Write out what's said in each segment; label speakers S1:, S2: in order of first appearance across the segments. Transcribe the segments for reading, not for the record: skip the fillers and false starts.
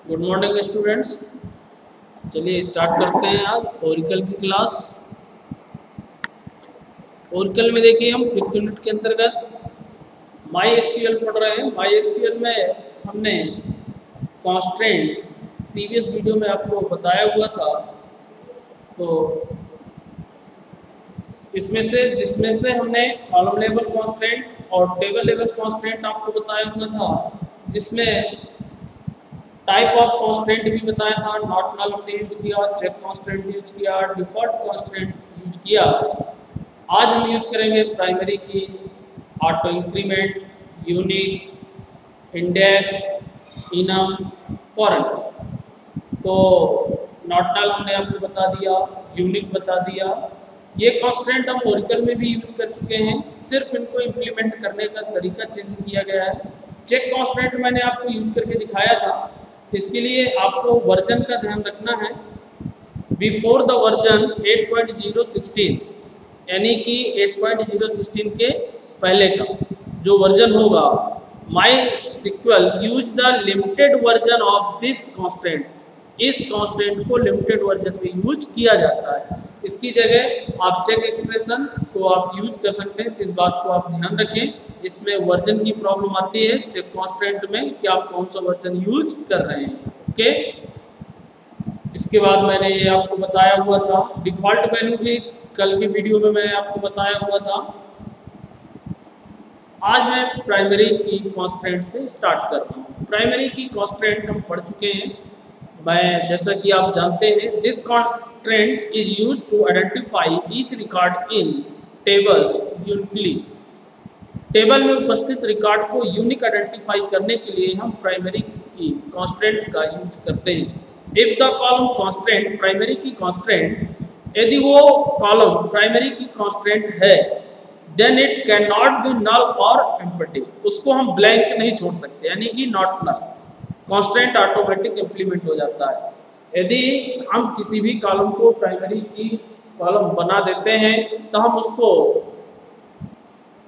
S1: Good morning students. चलिए start करते हैं आज ओरिकल की क्लास। ओरिकल में देखिए हम 5th यूनिट के अंतर्गत माई एसक्यूएल पढ़ रहे हैं। माई एसक्यूएल में हमने कॉन्स्ट्रेंट प्रीवियस वीडियो में आपको बताया हुआ था, तो जिसमें से हमने कॉलम लेवल कॉन्स्ट्रेंट और टेबल लेवल कॉन्स्ट्रेंट आपको बताया हुआ था, जिसमें टाइप ऑफ कॉन्स्टेंट भी बताया था। नॉट नल हमने यूज किया, चेक कॉन्स्टेंट यूज किया, डिफॉल्ट कॉन्स्टेंट यूज किया। आज हम यूज करेंगे प्राइमरी की, auto increment, unique, index, enum, foreign. तो नॉट नल हमने आपको बता दिया, यूनिक बता दिया। ये कॉन्स्टेंट हम ओरिकल में भी यूज कर चुके हैं, सिर्फ इनको इम्प्लीमेंट करने का तरीका चेंज किया गया है। चेक कॉन्स्टेंट मैंने आपको यूज करके दिखाया था, तो इसके लिए आपको वर्जन का ध्यान रखना है। बिफोर द वर्जन 8.016, यानी कि 8.016 के पहले का जो वर्जन होगा, MySQL use the limited version of this constant. इस कॉन्स्टेंट को लिमिटेड वर्जन में यूज किया जाता है। इसकी जगह आप चेक एक्सप्रेशन को आप यूज कर सकते हैं, तो इस बात को आप ध्यान रखें। इसमें वर्जन की प्रॉब्लम आती है चेक कॉन्स्टेंट में कि आप कौन सा वर्जन यूज कर रहे हैं। ओके, इसके बाद मैंने ये आपको बताया हुआ था डिफ़ॉल्ट वैल्यू भी कल की वीडियो में मैंने आपको बताया हुआ था। आज मैं प्राइमरी की कॉन्स्टेंट से स्टार्ट कर रहा हूँ। प्राइमरी की कॉन्स्टेंट हम पढ़ चुके हैं। मैं जैसा कि आप जानते हैं, this constant is used to identify each record in table uniquely. Table में उपस्थित रिकॉर्ड को यूनिक आइडेंटिफाई करने के लिए हम प्राइमरी की कॉन्स्टेंट का यूज करते हैं। If the column constant primary key constant, यदि वो कॉलम प्राइमरी की कॉन्स्टेंट है, then it can not be null और एम्प्टी। उसको हम ब्लैंक नहीं छोड़ सकते, यानी कि not null. Constant automatic implement हो जाता है। यदि हम किसी भी कॉलम को प्राइमरी की कॉलम बना देते हैं, तो हम उसको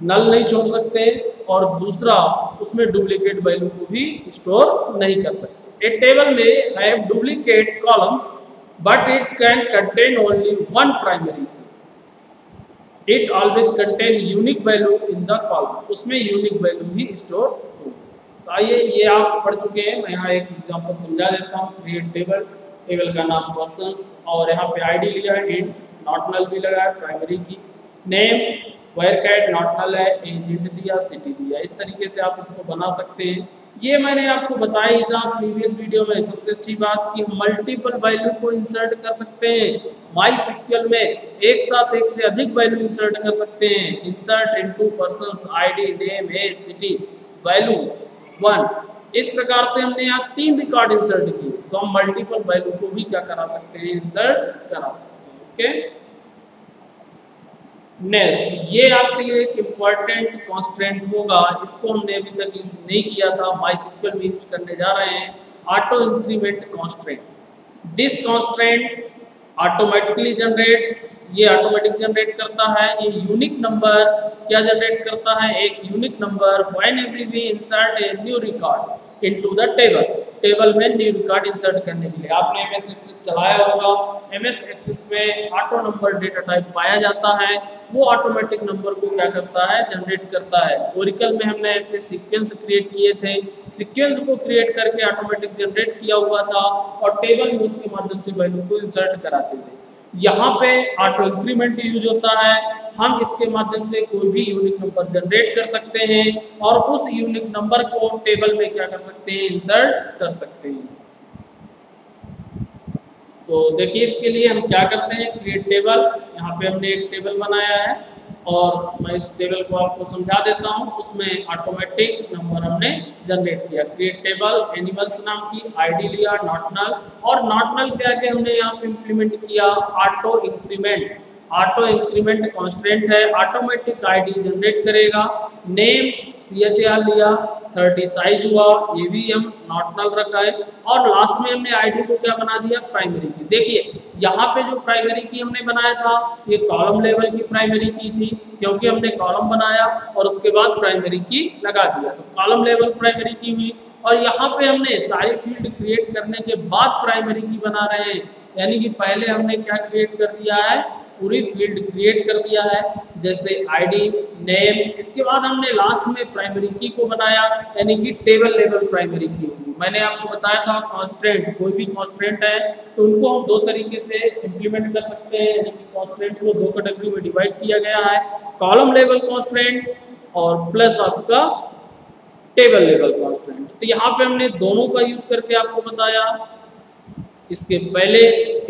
S1: नल नहीं छोड़ सकते, और दूसरा उसमें डुप्लीकेट वैल्यू को भी स्टोर नहीं कर सकते। ए टेबल में have duplicate columns but it can contain only one primary. It always contain unique value in the column. उसमें यूनिक वैल्यू ही स्टोर होगी। तो आइए, ये आप पढ़ चुके हैं, मैं यहाँ एक एग्जांपल समझा देता हूँ। क्रिएट टेबल, टेबल का नाम पर्सन्स, और यहाँ पे आईडी लिया है, इंट, नॉट नल भी लगा है प्राइमरी की। नेम वायर कैट नॉट नल है, एज इंट दिया, सिटी दिया। इस तरीके से आप इसको बना सकते हैं। ये मैंने आपको बताया ही था प्रीवियस वीडियो में। सबसे अच्छी बात कि मल्टीपल वैल्यू को इंसर्ट कर सकते हैं। माई सिक्वल में एक साथ एक से अधिक वैल्यू इंसर्ट कर सकते हैं। Insert into persons, ID, name, age, city, value 1। इस प्रकार से हमने यहाँ 3 रिकॉर्ड इंसर्ट किए, तो हम मल्टीपल वैल्यू को भी क्या करा सकते हैं, इंसर्ट करा सकते हैं। ओके, नेक्स्ट, ये आपके लिए एक इम्पॉर्टेंट कॉन्स्टेंट होगा, इसको हमने अभी तक यूज नहीं किया था, माई सिक्वल में यूज करने जा रहे हैं। Auto increment constant. This constant automatically generates, ये ऑटोमेटिक जनरेट करता है। ये यूनिक नंबर क्या जनरेट करता है, एक unique number when every we insert a new record into the table. Table में न्यू रिकॉर्ड इंसर्ट करने के लिए आपने एमएस एक्सेस चलाया होगा। एमएस एक्सेस में ऑटो नंबर डेटा टाइप पाया जाता है, वो ऑटोमेटिक नंबर को क्या करता है, जनरेट करता है। ओरिकल में हमने ऐसे सीक्वेंस क्रिएट किए थे, सीक्वेंस को क्रिएट करके ऑटोमेटिक जनरेट किया हुआ था, और टेबल में उसके माध्यम से वैल्यू को इंसर्ट कराते थे। यहाँ पे ऑटो इंक्रीमेंट यूज होता है। हम इसके माध्यम से कोई भी यूनिक नंबर जनरेट कर सकते हैं, और उस यूनिक नंबर को टेबल में क्या कर सकते हैं, इंसर्ट कर सकते हैं। तो देखिए, इसके लिए हम क्या करते हैं, क्रिएट टेबल। यहाँ पे हमने एक टेबल बनाया है, और मैं इस टेबल को आपको समझा देता हूँ। उसमें ऑटोमेटिक नंबर हमने जनरेट किया। क्रिएट टेबल, एनिमल्स नाम की, आईडी लिया, नॉट नल, और नॉट नल के आगे हमने यहाँ पे इम्प्लीमेंट किया auto increment. Auto increment constant है, ऑटोमेटिक आईडी जनरेट करेगा। नेम CHAR लिया, 30 साइज हुआ, ये भी हम नॉट नल रखा है, और लास्ट में हमने आईडी को क्या बना दिया, प्राइमरी की। देखिए, यहाँ पे जो प्राइमरी की हमने बनाया था, ये कॉलम लेवल की प्राइमरी की थी, क्योंकि हमने कॉलम बनाया और उसके बाद प्राइमरी की लगा दिया, तो कॉलम लेवल प्राइमरी की हुई। और यहाँ पे हमने सारी फील्ड क्रिएट करने के बाद प्राइमरी की बना रहे हैं, यानी कि पहले हमने क्या क्रिएट कर दिया है, पूरी फील्ड क्रिएट कर दिया है, जैसे आईडी, नेम, इसके बाद हमने लास्ट में प्राइमरी की को बनाया, यानी कि टेबल लेवल प्राइमरी की। मैंने आपको बताया था कॉन्स्टेंट, कोई भी कॉन्स्टेंट है तो उनको हम दो तरीके से इम्प्लीमेंट कर सकते हैं, यानी कि कॉन्स्टेंट को दो कैटेगरी में डिवाइड किया गया है, कॉलम लेवल कॉन्स्टेंट और प्लस आपका टेबल लेवल कॉन्स्टेंट। तो यहाँ पे हमने दोनों का यूज करके आपको बताया। इसके पहले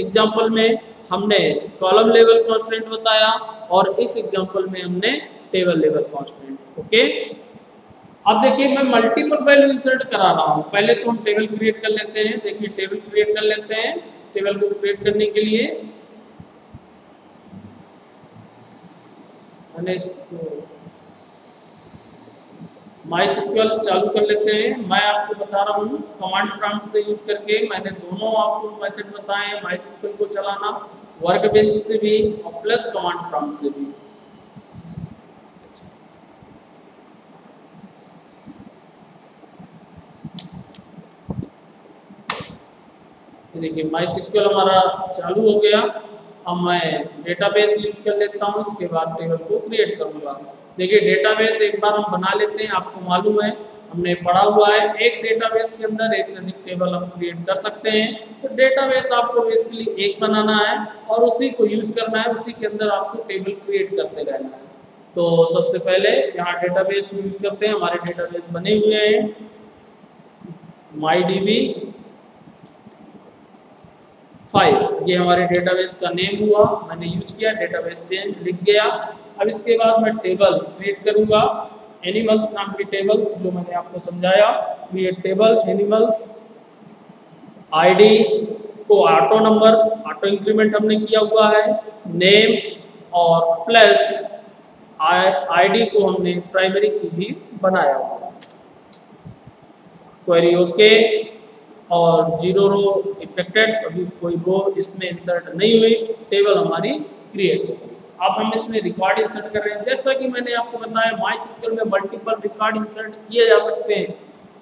S1: एग्जाम्पल में हमने कॉलम लेवल कांस्टेंट बताया और इस एग्जांपल में हमने टेबल लेवल कांस्टेंट। ओके, अब देखिए मैं मल्टीपल वैल्यू इंसर्ट करा रहा हूं। पहले तो हम टेबल क्रिएट कर लेते हैं। देखिए टेबल क्रिएट कर लेते हैं। टेबल को क्रिएट करने के लिए मैंने इसको MySQL चालू कर लेते हैं। मैं आपको बता रहा हूँ कमांड प्रॉम्प्ट से यूज करके मैंने दोनों आपको मेथड बताए हैं, MySQL को चलाना वर्कबेंच से भी और प्लस कमांड प्रॉम्प्ट से भी। देखिए MySQL हमारा चालू हो गया। अब मैं डेटाबेस यूज कर लेता हूँ, इसके बाद टेबल को क्रिएट करूँगा। देखिए डेटाबेस एक बार हम बना लेते हैं, आपको मालूम है हमने पढ़ा हुआ है एक डेटाबेस के अंदर एक से अधिक टेबल हम क्रिएट कर सकते हैं। तो डेटाबेस आपको बेसिकली एक बनाना है और उसी को यूज करना है, उसी के अंदर आपको टेबल क्रिएट करते रहना है। तो सबसे पहले यहाँ डेटाबेस यूज करते हैं। हमारे डेटाबेस बने हुए हैं MyDB 5, ये हमारे डेटाबेस का नेम हुआ, मैंने यूज किया, डेटाबेस चेंज लिख गया। अब इसके बाद मैं टेबल क्रिएट करूंगा, एनिमल्स नाम की टेबल्स जो मैंने आपको समझाया। क्रिएट टेबल एनिमल्स, आईडी को ऑटो नंबर, ऑटो इंक्रीमेंट हमने किया हुआ है, नेम और प्लस आईडी को हमने प्राइमरी की भी बनाया हुआ है। क्वेरी ओके और 0 रो इफेक्टेड, अभी कोई रो इसमें इंसर्ट नहीं हुई, टेबल हमारी क्रिएट हो गई। अब हम इसमें रिकॉर्ड इंसर्ट कर रहे हैं। जैसा कि मैंने आपको बताया MySQL में मल्टीपल रिकॉर्ड इंसर्ट किए जा सकते हैं,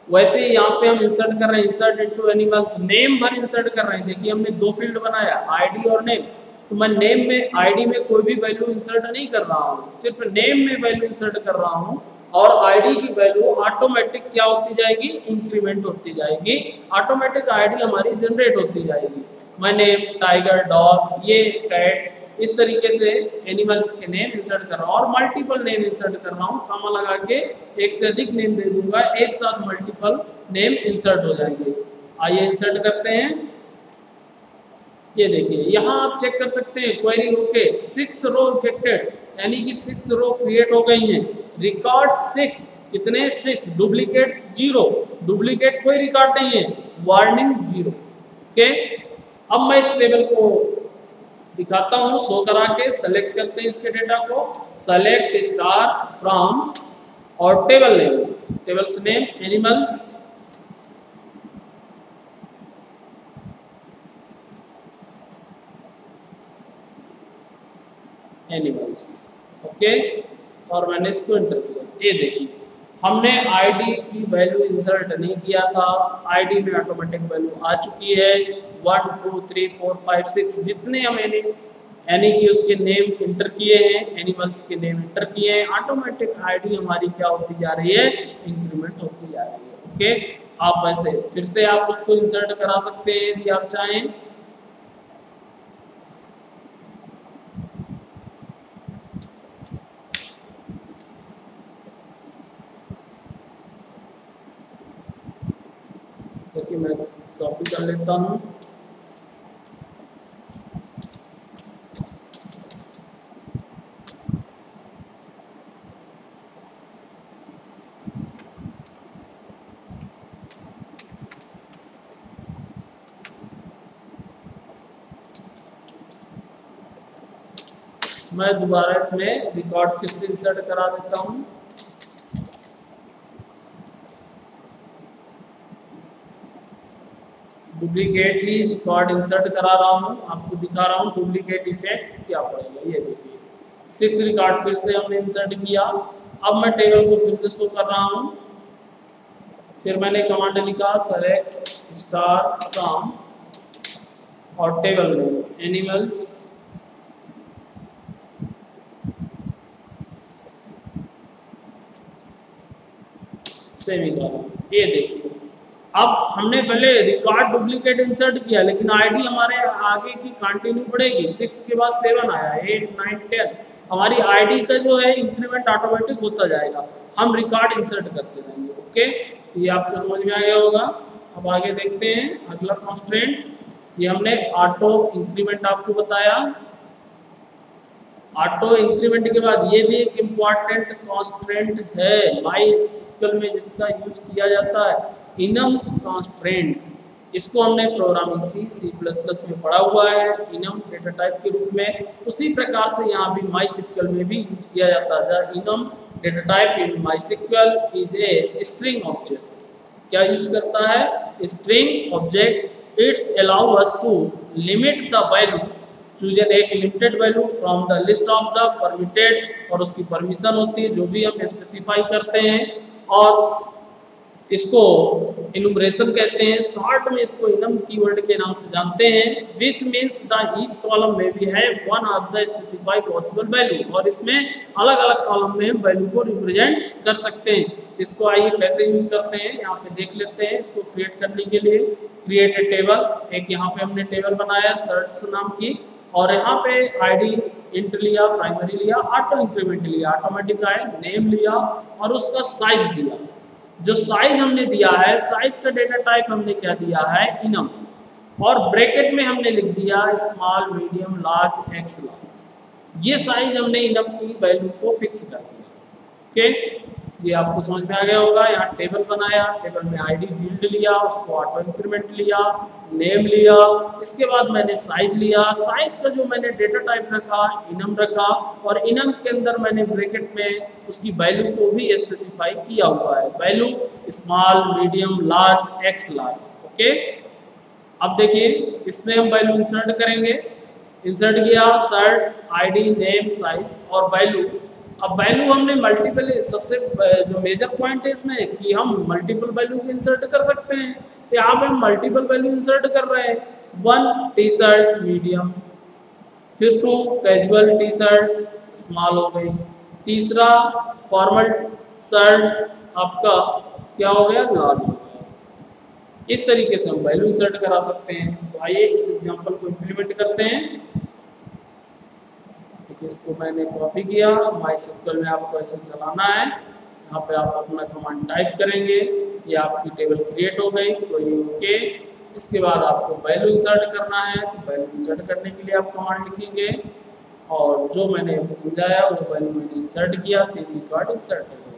S1: वैसे ही यहाँ पे हम इंसर्ट कर रहे हैं, इंसर्ट इनटू एनिमल्स, नेम भर इंसर्ट कर रहे हैं। देखिए हमने दो फील्ड बनाया, आईडी और नेम। तो मैं नेम में, आईडी में कोई भी वैल्यू इंसर्ट नहीं कर रहा हूँ, सिर्फ नेम में वैल्यू इंसर्ट कर रहा हूँ और आईडी की वैल्यू ऑटोमेटिक क्या होती जाएगी, इंक्रीमेंट होती जाएगी, ऑटोमेटिक आईडी हमारी जनरेट होती जाएगी। मैं नेम, टाइगर, डॉग, ये कैट, इस तरीके से एनिमल्स के नेम इंसर्ट कर रहा हूँ और मल्टीपल नेम इंसर्ट कर रहा हूँ। कॉमा लगा के एक से अधिक नेम दे दूंगा, एक साथ मल्टीपल नेम इंसर्ट हो जाएंगे। आइए इंसर्ट करते हैं। ये देखिए यहाँ आप चेक कर सकते हैं क्वेरी ओके, 6 रो इफेक्टेड, यानी कि 6 रो क्रिएट हो गई हैं। रिकॉर्ड 6, कितने 6, डुप्लीकेट्स 0, डुप्लीकेट कोई रिकॉर्ड नहीं है, वार्निंग 0। ओके, अब मैं इस टेबल को दिखाता हूँ शो करा के। सेलेक्ट करते हैं इसके डेटा को, सेलेक्ट स्टार फ्रॉम और table names, tables name animals, animals. Okay, और मैंने इसको एंटर किया। ये देखिए हमने आईडी की वैल्यू इंसर्ट नहीं किया था, आईडी में ऑटोमेटिक वैल्यू आ चुकी है। 1 2 3 4 5 6 जितने हम यानी कि उसके नेम इंटर किए हैं, एनिमल्स के नेम इंटर किए हैं, ऑटोमेटिक आईडी हमारी क्या होती जा रही है, इंक्रीमेंट होती जा रही है। ओके, आप वैसे फिर से आप उसको इंसर्ट करा सकते हैं यदि आप चाहें। देखिए मैं कॉपी कर लेता हूँ। मैं दोबारा इसमें रिकॉर्ड फिर से इंसर्ट करा देता हूँ। डुप्लीकेट ही रिकॉर्ड इंसर्ट करा रहा हूँ, आपको दिखा रहा हूँ डुप्लीकेट इफेक्ट क्या पड़ेगा। ये देखिए 6 रिकॉर्ड फिर से हमने इंसर्ट किया। अब मैं टेबल को फिर से शो कर रहा हूँ, फिर मैंने कमांड लिखा सेलेक्ट स्टार फ्रॉम और टेबल में एनिमल्स सेमीकोलन। ये देखिए अब हमने पहले रिकॉर्ड डुप्लीकेट इंसर्ट किया, लेकिन आईडी हमारे आगे की कंटिन्यू बढ़ेगी। 6 के बाद 7 आया, 8 9 10, हमारी आईडी का जो है इंक्रीमेंट ऑटोमेटिक होता जाएगा, हम रिकॉर्ड इंसर्ट करते रहेंगे। ओके, तो ये आपको समझ में आ गया होगा। अब आगे देखते हैं अगला कॉन्स्ट्रेंट। ये हमने ऑटो इंक्रीमेंट आपको बताया। ऑटो इंक्रीमेंट के बाद ये भी एक इम्पॉर्टेंट कॉन्स्ट्रेंट है माइस्क्ल में जिसका यूज किया जाता है, इनम कॉन्स्ट्रेंट। इसको हमने प्रोग्रामिंग C++ में पढ़ा हुआ है इनम डेटा टाइप के रूप में। उसी प्रकार से यहाँ भी माइस्क्ल में भी यूज किया जाता है। Enum data type in MySQL is a string object. क्या यूज करता है? String object. It's allow us to limit the value, choose एक limited value from the list of the permitted, और उसकी परमिशन होती है जो भी हम स्पेसिफाई करते हैं, और इसको इनुमरेशन कहते हैं। शॉर्ट में इसको इनम कीवर्ड के नाम से जानते हैं। Which means the each column में भी है one of the specify possible value, और इसमें अलग अलग कॉलम में हम वैल्यू को रिप्रेजेंट कर सकते हैं। इसको आइए कैसे यूज करते हैं यहाँ पे देख लेते हैं। इसको क्रिएट करने के लिए क्रिएट ए टेबल, एक यहाँ पे हमने टेबल बनाया सर्च नाम की, और यहाँ पे आईडी इंट लिया, प्राइमरी लिया, ऑटो इंक्रीमेंट लिया, ऑटोमेटिक आए, नेम लिया और उसका साइज दिया। जो साइज हमने दिया है, साइज का डेटा टाइप हमने क्या दिया है? इनम, और ब्रैकेट में हमने लिख दिया small medium large x large. ये साइज हमने इनम की वैल्यू को फिक्स कर दिया। ओके, ये आपको समझ में आ गया होगा। यहाँ टेबल बनाया, टेबल में आईडी फील्ड लिया, उसको ऑटो इंक्रीमेंट लिया, नेम लिया, इसके बाद मैंने साइज लिया। साइज का जो मैंने डेटा टाइप रखा इनम रखा, और इनम के अंदर मैंने ब्रैकेट में उसकी वैल्यू को भी स्पेसिफाई किया हुआ है, value small medium large x large. Okay, अब देखिए इसमें हम वैल्यू इंसर्ट करेंगे। इंसर्ट किया, सर्ट आईडी नेम साइज और वैल्यू। अब वैल्यू हमने मल्टीपल, सबसे जो मेजर पॉइंट है इसमें कि हम मल्टीपल वैल्यू को इंसर्ट कर सकते हैं। तो यहाँ पे हम मल्टीपल वैल्यू इंसर्ट कर रहे हैं। 1 टी शर्ट मीडियम, फिर 2 कैजुअल टी शर्ट स्मॉल हो गई, तीसरा फॉर्मल शर्ट आपका क्या हो गया? लार्ज हो गया। इस तरीके से हम वैल्यू इंसर्ट करा सकते हैं। तो आइए इस एग्जांपल को इम्प्लीमेंट करते हैं। इसको मैंने कॉपी किया, माइस्क्ल में आपको ऐसे चलाना है। यहाँ पे आप अपना कमांड टाइप करेंगे, ये आपकी टेबल क्रिएट हो गई। कोई ओके, इसके बाद आपको वैल्यू इंसर्ट करना है, तो वैल्यू इंसर्ट करने के लिए आप कमांड लिखेंगे, और जो मैंने समझाया वो वैल्यू मैंने इंसर्ट किया, 3 रिकॉर्ड इंसर्ट हो गए।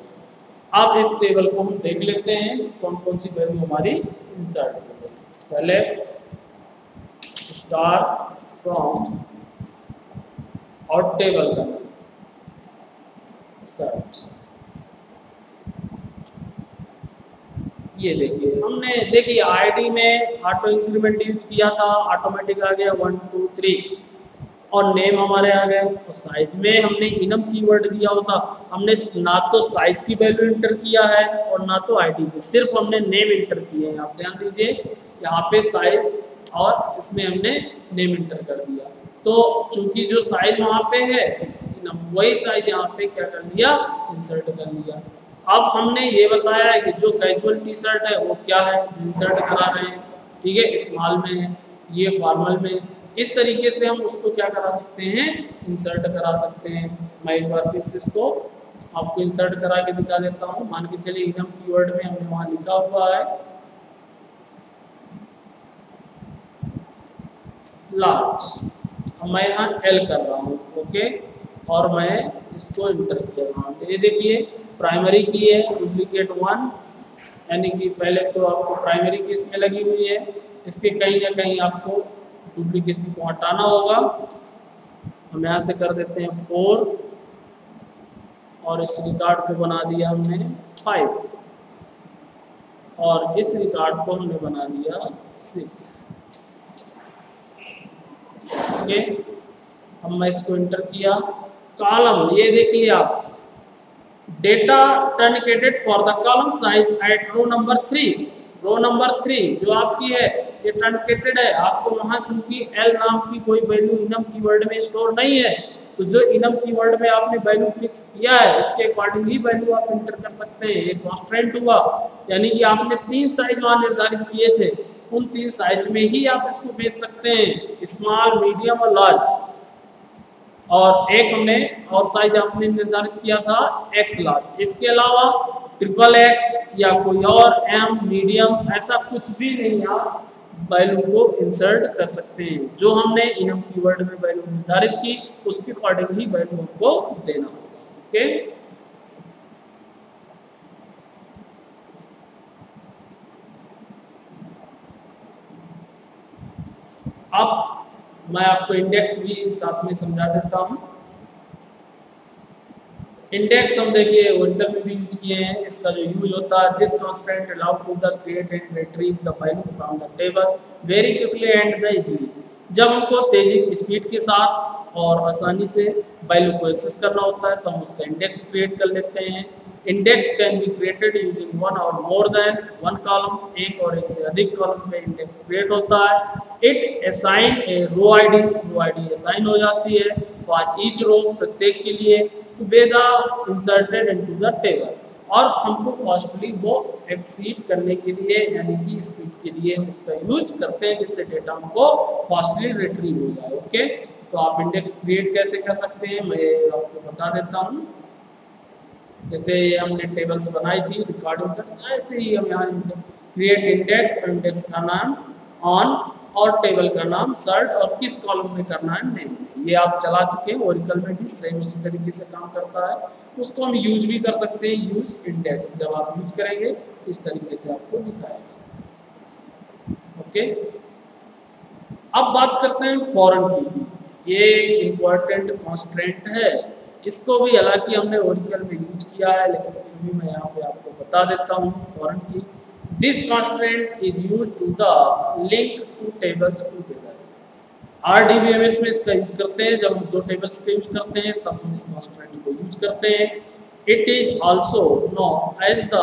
S1: अब इस टेबल को हम देख लेते हैं कि कौन कौन सी वैल्यू हमारी इंसर्ट हो गई। सेलेक्ट स्टार फ्रॉम और टेबल का सर्च। ये देखिए आईडी में ऑटो इंक्रीमेंट यूज किया था, ऑटोमेटिक आ गया 1 2 3, और नेम हमारे आ गए। और साइज में हमने इनम कीवर्ड दिया होता, हमने ना तो साइज की वैल्यू इंटर किया है और ना तो आईडी की, सिर्फ हमने नेम इंटर किए हैं। आप ध्यान दीजिए यहाँ पे साइज और इसमें हमने नेम इंटर कर दिया। तो चूंकि जो साइज वहाँ पे है वही साइज यहाँ पे क्या कर लिया? इंसर्ट कर लिया। अब हमने ये बताया है कि जो कैजुअल टी शर्ट है वो क्या है, इंसर्ट करा रहे हैं। ठीक है, स्मॉल में है, ये फॉर्मल में। इस तरीके से हम उसको क्या करा सकते हैं? इंसर्ट करा सकते हैं। मैं एक बार फिर से इसको आपको इंसर्ट करा के दिखा देता हूँ। मान के चलिए इनम कीवर्ड में हमने वहाँ लिखा हुआ है लार्ज, मैं यहाँ एल कर रहा हूँ। ओके, और मैं इसको इंटर कर रहा हूँ। ये देखिए प्राइमरी की है डुप्लीकेट 1, यानी कि पहले तो आपको प्राइमरी की इसमें लगी हुई है, इसके कहीं ना कहीं आपको डुप्लीकेसी को हटाना होगा। हम यहाँ से कर देते हैं 4, और इस रिकॉर्ड को बना दिया हमने 5, और इस रिकॉर्ड को हमने बना दिया 6। ओके, अब मैं इसको इंटर किया। कॉलम ये देखिए आप data truncated for the column size at row number 3। Row number 3 जो आपकी है ये ट्रंकेटेड है, आपको वहां चूंकि एल नाम की कोई वैल्यू इनम कीवर्ड में स्टोर नहीं है, तो जो इनम कीवर्ड में आपने वैल्यू फिक्स किया है उसके अकॉर्डिंग ही वैल्यू आप इंटर कर सकते हैं। एक कॉन्स्टेंट हुआ, यानी कि आपने 3 साइज वहां निर्धारित किए थे, उन 3 साइज में ही आप इसको भेज सकते हैं, स्मॉल, मीडियम और लार्ज। और एक हमने और साइज आपने निर्धारित किया था एक्स लार्ज। इसके अलावा ट्रिपल एक्स या कोई और एम, मीडियम, ऐसा कुछ भी नहीं आप वैल्यू को इंसर्ट कर सकते हैं। जो हमने इनम कीवर्ड में वैल्यू निर्धारित की उसके अकॉर्डिंग ही वैल्यू हमको देना होगा। ओके, अब मैं आपको इंडेक्स भी साथ में समझा देता हूं। इंडेक्स हम देखिए ओरिजिनल में भी यूज किए हैं। इसका जो यूज होता है, this constant allow to the create and retrieve the value from the table very quickly and the easily. जब हमको तेजी स्पीड के साथ और आसानी से वैल्यू को एक्सेस करना होता है तो हम उसका इंडेक्स क्रिएट कर लेते हैं। Index can be created using one और मोर देन वन कॉलम। एक और एक से अधिक कॉलम में इंडेक्स क्रिएट होता है। It assign a row ID, row ID assign हो जाती है फॉर ईच रो, प्रत्येक के लिए, whether inserted into the table. और हमको फास्टली वो एक्सीड करने के लिए यानी कि स्पीड के लिए हम इसका यूज करते हैं जिससे डेटा हमको फास्टली रिट्रीव हो जाए। ओके, तो आप इंडेक्स क्रिएट कैसे कर सकते हैं मैं आपको बता देता हूँ। जैसे हमने टेबल्स बनाई थी रिकॉर्डिंग से, ऐसे ही हम यहाँ क्रिएट इंडेक्स, इंडेक्स का नाम ऑन और टेबल का नाम सर्च और किस कॉलम में करना है नेम। ये आप चला चुके हैं, ओरिकल में भी सेम इसी तरीके से काम करता है। उसको हम यूज भी कर सकते हैं, यूज इंडेक्स। जब आप यूज करेंगे इस तरीके से आपको दिखाएगा। ओके, अब बात करते हैं फॉरेन की। ये इम्पोर्टेंट कॉन्स्ट्रेंट है, इसको भी हालांकि हमने ओरिकल में यूज किया है लेकिन फिर भी मैं यहाँ पे आपको बता देता हूँ foreign key. This constraint is use to the link two tables together. RDBMS में इसका यूज करते हैं, जब हम दो टेबल्स का यूज करते हैं तब हम इस कॉन्स्ट्रेंट को यूज करते हैं। It is also known as the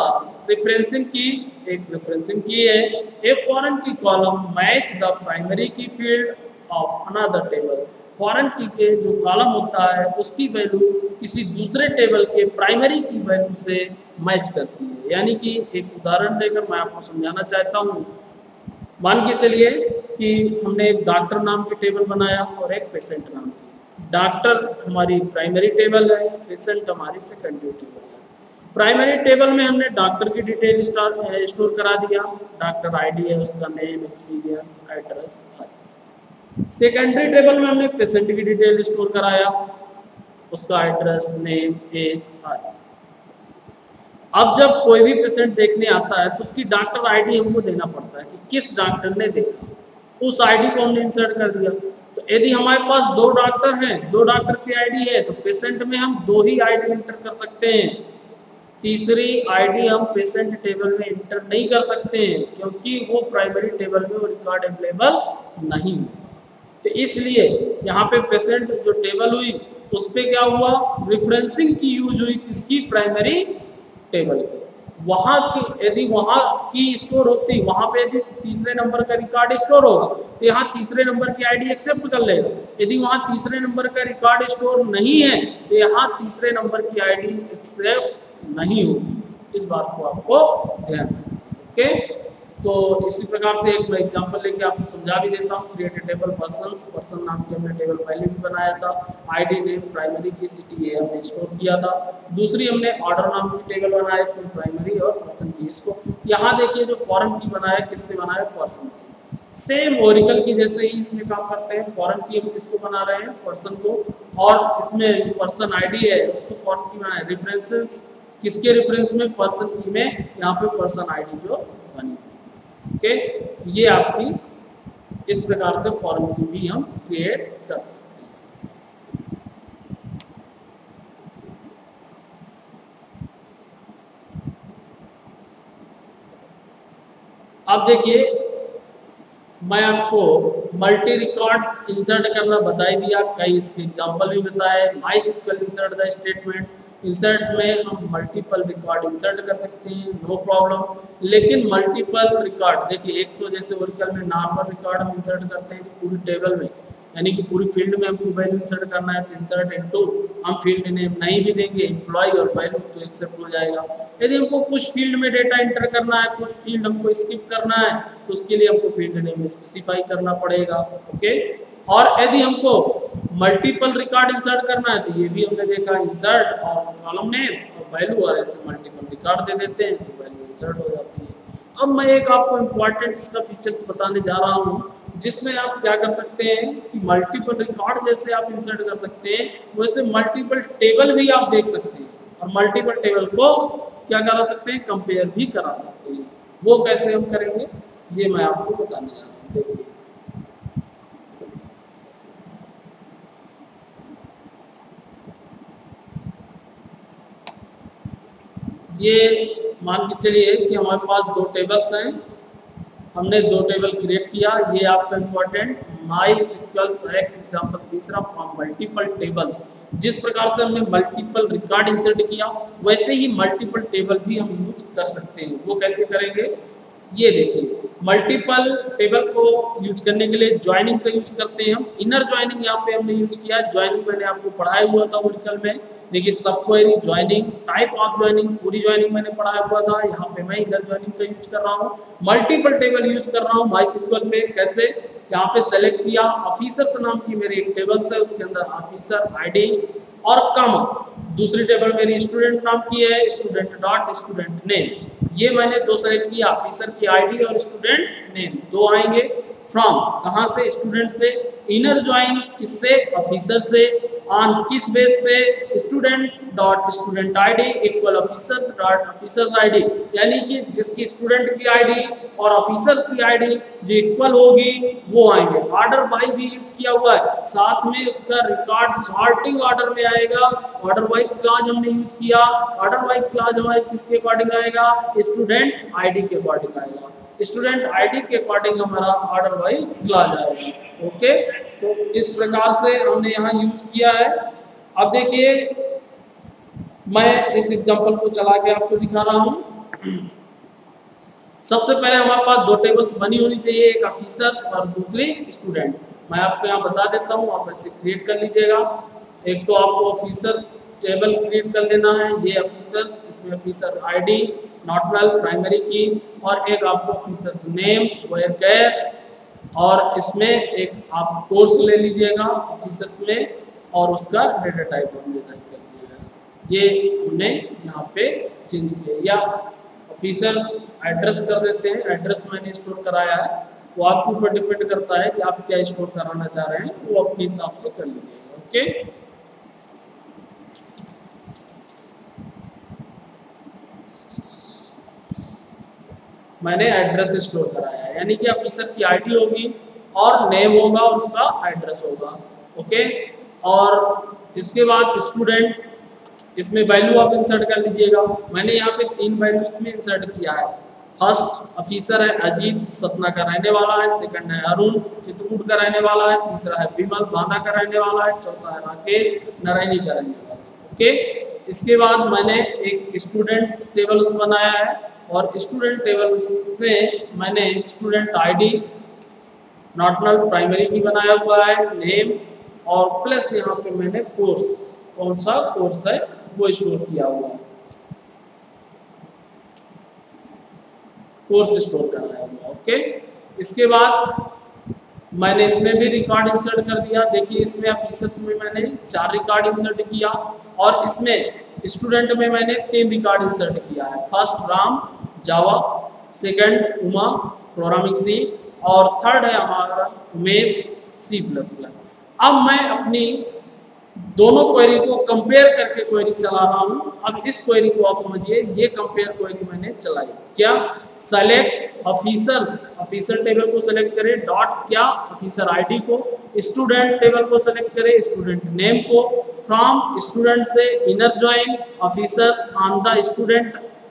S1: referencing key. एक रेफरेंसिंग की है। A foreign key column match the primary key field of another table. Foreign key के जो कॉलम होता है उसकी वैल्यू किसी दूसरे टेबल के प्राइमरी की वैल्यू से मैच करती है। यानी कि एक उदाहरण देकर मैं आपको समझाना चाहता हूँ। मान के चलिए कि हमने एक डॉक्टर नाम की टेबल बनाया और एक पेशेंट नाम की। डॉक्टर हमारी प्राइमरी टेबल है, पेशेंट हमारी सेकेंडरी टेबल है। प्राइमरी टेबल में हमने डॉक्टर की डिटेल स्टोर करा दिया, डॉक्टर आईडी है, उसका नेम, एक्सपीरियंस, एड्रेस आदि। सेकेंडरी टेबल में हमने पेशेंट की डिटेल स्टोर कराया, उसका एड्रेस, नेम, एज आदि। अब जब कोई भी पेशेंट देखने आता है तो उसकी डॉक्टर आईडी हमको देना पड़ता है कि किस डॉक्टर ने देखा, उस आईडी को हमने इंसर्ट कर दिया। तो यदि हमारे पास दो डॉक्टर हैं, दो डॉक्टर की आईडी है तो पेशेंट में हम दो ही आईडी इंटर कर सकते हैं। तीसरी आईडी हम पेशेंट टेबल में इंटर नहीं कर सकते हैं क्योंकि वो प्राइमरी टेबल में वो रिकॉर्ड अवेलेबल नहीं। तो इसलिए यहाँ पे पेशेंट जो टेबल हुई उस पर क्या हुआ, रेफरेंसिंग की यूज हुई, किसकी, प्राइमरी टेबल की। वहाँ की यदि वहाँ की स्टोर होती, वहाँ पे यदि तीसरे नंबर का रिकॉर्ड स्टोर होगा तो यहाँ तीसरे नंबर की आईडी एक्सेप्ट कर लेगा। यदि वहाँ तीसरे नंबर का रिकॉर्ड स्टोर नहीं है तो यहाँ तीसरे नंबर की आईडी एक्सेप्ट नहीं होगी। इस बात को आपको ध्यान रखना। ओके, तो इसी प्रकार से एक मैं एग्जांपल लेके आपको समझा भी देता हूँ। क्रिएट टेबल पर्सन्स, पर्सन नाम की हमने टेबल पहले भी बनाया था। आईडी नेम प्राइमरी की, सिटी ये हमने स्टोर किया था। दूसरी हमने ऑर्डर नाम की टेबल बनाया, इसमें प्राइमरी और पर्सन की। इसको यहाँ देखिए जो फॉरेन की बनाया, किससे बनाया, पर्सन से। सेम ओरिकल की जैसे ही इसमें काम करते हैं। फॉरेन की हम किसको बना रहे हैं, पर्सन को, और इसमें पर्सन आईडी है उसको फॉरेन की बनाए। रेफरेंसेस किसके रेफरेंस में, पर्सन की में, यहाँ पे पर्सन आईडी जो बनी। ओके, तो ये आपकी इस प्रकार से फॉर्म की भी हम क्रिएट कर सकते हैं। अब देखिए मैं आपको मल्टी रिकॉर्ड इंसर्ट करना बता ही दिया, कई इसके एग्जांपल भी बताए। MySQL insert the statement, insert में हम मल्टीपल रिकॉर्ड इंसर्ट कर सकते हैं, नो प्रॉब्लम। लेकिन मल्टीपल रिकॉर्ड देखिए, एक तो जैसे ओरेकल में नॉर्मल रिकॉर्ड हम इंसर्ट करते हैं पूरी टेबल में, यानी कि पूरी फील्ड में हमको वैल्यू इंसर्ट करना है, तो इंसर्ट इनटू हम फील्ड नेम नहीं भी देंगे एम्प्लॉय और वैल्यू तो एक्सेप्ट हो जाएगा। यदि हमको कुछ फील्ड में डेटा एंटर करना है, कुछ फील्ड हमको स्किप करना है, तो उसके लिए हमको फील्ड नेम स्पेसिफाई करना पड़ेगा। ओके, और यदि हमको मल्टीपल रिकॉर्ड इंसर्ट करना है, तो ये भी हमने देखा, इंसर्ट और कॉलम नेम और वैल्यू, और ऐसे मल्टीपल रिकॉर्ड दे देते हैं तो वैल्यू इंसर्ट हो जाती है। अब मैं एक आपको इम्पॉर्टेंट इसका फीचर्स बताने जा रहा हूँ, जिसमें आप क्या कर सकते हैं कि मल्टीपल रिकॉर्ड जैसे आप इंसर्ट कर सकते हैं, वैसे मल्टीपल टेबल भी आप देख सकते हैं, और मल्टीपल टेबल को क्या करा सकते हैं, कंपेयर भी करा सकते हैं। वो कैसे हम करेंगे ये मैं आपको बताने जा रहा हूँ। देखिए, ये मान के चलिए कि हमारे पास दो टेबल्स हैं, हमने दो टेबल क्रिएट किया। ये आपका इम्पोर्टेंट माई SQL सेलेक्ट एग्जाम्पल तीसरा फ्रॉम मल्टीपल टेबल्स। जिस प्रकार से हमने मल्टीपल रिकॉर्ड इंसर्ट किया, वैसे ही मल्टीपल टेबल भी हम यूज कर सकते हैं। वो कैसे करेंगे, ये देखिए, मल्टीपल टेबल को यूज करने के लिए ज्वाइनिंग का यूज करते हैं हम। इनर ज्वाइनिंग यहाँ पे हमने यूज किया। ज्वाइनिंग मैंने आपको पढ़ाया हुआ था ओरेकल में, देखिए सब query joining, type of joining, पूरी ज्वाइनिंग मैंने पढ़ाया हुआ था। यहाँ पे मैं इनर ज्वाइनिंग का यूज कर रहा हूँ, मल्टीपल टेबल यूज कर रहा हूँ MySQL में। कैसे, यहाँ पे सेलेक्ट किया, ऑफिसर्स नाम की मेरी एक टेबल्स है, उसके अंदर ऑफिसर आईडी और कामा, दूसरी टेबल मेरी स्टूडेंट नाम की है, स्टूडेंट डॉट स्टूडेंट नेम। ये मैंने दो सेलेक्ट किया, ऑफिसर की आईडी और स्टूडेंट नेम दो आएंगे। फ्रॉम कहाँ से, स्टूडेंट से। इनर ज्वाइन किससे, ऑफिसर से। ऑन किस बेस पे, student dot student ID equal officers dot officers ID, यानी कि जिसकी स्टूडेंट की आईडी और ऑफिसर की आईडी जो इक्वल होगी वो आएंगे। ऑर्डर बाय भी यूज किया हुआ है, साथ में उसका रिकॉर्ड सॉर्टिंग ऑर्डर में आएगा। ऑर्डर बाय क्लॉज हमने यूज किया। ऑर्डर बाय क्लॉज हमारे किसके अकॉर्डिंग आएगा, स्टूडेंट आईडी के अकॉर्डिंग आएगा। स्टूडेंट आईडी के अकॉर्डिंग हमारा ऑर्डर बाय क्लॉज आएगा। ओके, तो इस प्रकार से हमने यहाँ यूज किया है। अब देखिए, मैं इस एग्जांपल को चला के आपको दिखा रहा हूँ। सबसे पहले हमारे पास दो टेबल्स बनी होनी चाहिए, एक ऑफिसर्स और दूसरी स्टूडेंट। मैं आपको यहाँ बता देता हूँ, आप ऐसे क्रिएट कर लीजिएगा। एक तो आपको ऑफिसर्स टेबल क्रिएट कर लेना है, ये ऑफिसर्स, इसमें officer ID not well primary की, और एक आपको ऑफिसर्स नेम वेयर केयर, और इसमें एक आप कोर्स ले लीजिएगा ऑफिसर्स में, और उसका डेटा टाइप हम निर्धारित कर दीजिएगा। ये हमने यहाँ पे चेंज किया। या ऑफिसर्स एड्रेस कर देते हैं, एड्रेस मैंने स्टोर कराया है, वो आपके ऊपर डिपेंड करता है कि आप क्या स्टोर कराना चाह रहे हैं, वो अपने हिसाब से कर लीजिएगा। ओके, मैंने एड्रेस स्टोर कराया है, यानी कि ऑफिसर की आईडी होगी और नेम होगा और उसका एड्रेस होगा। ओके, और इसके बाद स्टूडेंट, इसमें वैल्यू आप इंसर्ट कर लीजिएगा। मैंने यहाँ पे 3 वैल्यू इसमें इंसर्ट किया है। फर्स्ट ऑफिसर है अजीत, सतना का रहने वाला है। सेकंड है अरुण, चित्रकूट का रहने वाला है। तीसरा है विमल, बांदा का रहने वाला है। चौथा है राकेश, नारायणी का रहने वाला है। ओके, इसके बाद मैंने एक स्टूडेंट्स टेबल बनाया है, और स्टूडेंट टेबल में मैंने student ID not null primary key बनाया हुआ है, नेम, और प्लस यहाँ पे मैंने कोर्स, कौन सा कोर्स है वो स्टोर किया हुआ है, कोर्स स्टोर कराया हुआ। ओके, इसके बाद मैंने इसमें भी रिकॉर्ड इंसर्ट कर दिया। देखिए, इसमें ऑफिसर्स में मैंने 4 रिकॉर्ड इंसर्ट किया, और इसमें स्टूडेंट में मैंने 3 रिकॉर्ड इंसर्ट किया है। फर्स्ट राम जावा, सेकंड उमा प्रोग्रामिंग सी, और थर्ड है हमारा उमेश C++। अब मैं अपनी दोनों क्वेरी को कंपेयर करके क्वेरी चला रहा हूँ। अब इस क्वेरी को आप समझिए, ये कंपेयर क्वेरी मैंने चलाई। क्या, सेलेक्ट ऑफिसर्स, ऑफिसर टेबल को सेलेक्ट करें, डॉट क्या, ऑफिसर आईडी को, स्टूडेंट टेबल को सेलेक्ट करें, स्टूडेंट नेम को, फ्रॉम स्टूडेंट से inner join officers on the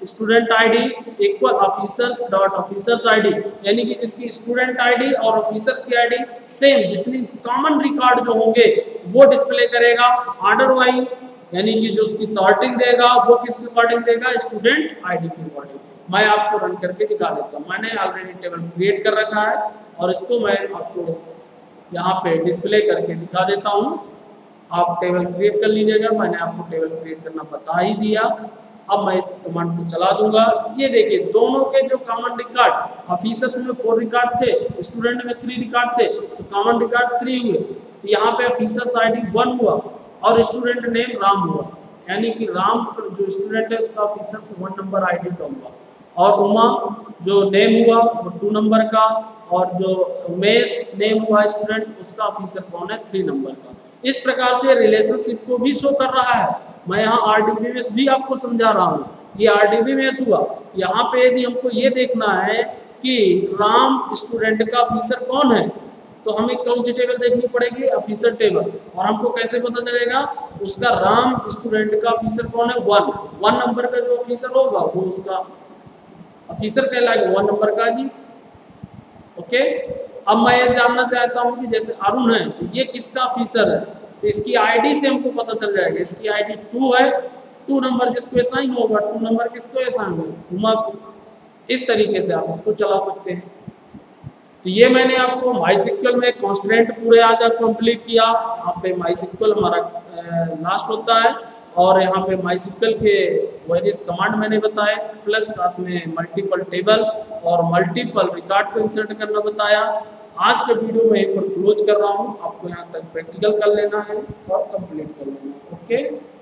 S1: student ID equal officers dot officers ID, यानी कि जिसकी स्टूडेंट आईडी और ऑफिसर की आईडी सेम, जितनी कॉमन रिकॉर्ड जो होंगे वो डिस्प्ले करेगा। ऑर्डर वाइज यानी कि जो उसकी सॉर्टिंग देगा वो किसके अकॉर्डिंग देगा, स्टूडेंट आईडी के अकॉर्डिंग। मैं आपको रन करके दिखा देता हूँ। मैंने ऑलरेडी टेबल क्रिएट कर रखा है और इसको मैं आपको यहाँ पे डिस्प्ले करके दिखा देता हूँ। आप टेबल क्रिएट कर लीजिएगा, मैंने आपको टेबल क्रिएट करना बता ही दिया। अब मैं इस कमांड को चला दूंगा। ये देखिए दोनों के जो कॉमन रिकॉर्ड, ऑफिसर्स में 4 रिकॉर्ड थे, स्टूडेंट में 3 रिकॉर्ड थे, तो कॉमन रिकॉर्ड 3 हुए। तो यहाँ पे ऑफिसर्स आईडी 1 हुआ और स्टूडेंट नेम राम हुआ, यानी कि राम जो स्टूडेंट है उसका ऑफिसर्स 1 नंबर आईडी का हुआ, और उमा जो नेम हुआ वो 2 नंबर का, और जो उमेश नेम हुआ स्टूडेंट उसका ऑफिसर कौन है, 3 नंबर का। इस प्रकार से रिलेशनशिप को भी शो कर रहा है। मैं यहाँ आरडीबीएमएस भी आपको समझा रहा हूँ। ये आरडीबीएमएस हुआ। यहाँ पे यदि हमको ये देखना है कि राम स्टूडेंट का ऑफिसर कौन है, तो हमें कौन सी टेबल देखनी पड़ेगी, ऑफिसर टेबल। और हमको कैसे पता चलेगा उसका राम स्टूडेंट का ऑफिसर कौन है, 1 नंबर का जो ऑफिसर होगा वो उसका ऑफिसर कहलाएगा, 1 नंबर का जी। ओके, अब मैं ये जानना चाहता हूँ कि जैसे अरुण है तो ये किसका ऑफिसर है, तो इसकी आईडी से हमको पता चल जाएगा। इसकी आईडी 2 है, 2 नंबर जिसको असाइन होगा, 2 नंबर किसको असाइन होगा, उमा को। इस तरीके से आप इसको चला सकते हैं। तो ये मैंने आपको माइस्क्ल में कॉन्स्टेंट पूरे आज आप कंप्लीट किया। यहाँ पे माइस्क्ल हमारा लास्ट होता है, और यहाँ पे माइस्क्ल के वेरियस कमांड मैंने बताए, प्लस साथ में मल्टीपल टेबल और मल्टीपल रिकॉर्ड को इंसर्ट करना बताया। आज का वीडियो मैं यहीं पर क्लोज कर रहा हूँ। आपको यहाँ तक प्रैक्टिकल कर लेना है और कंप्लीट कर लेना है। ओके।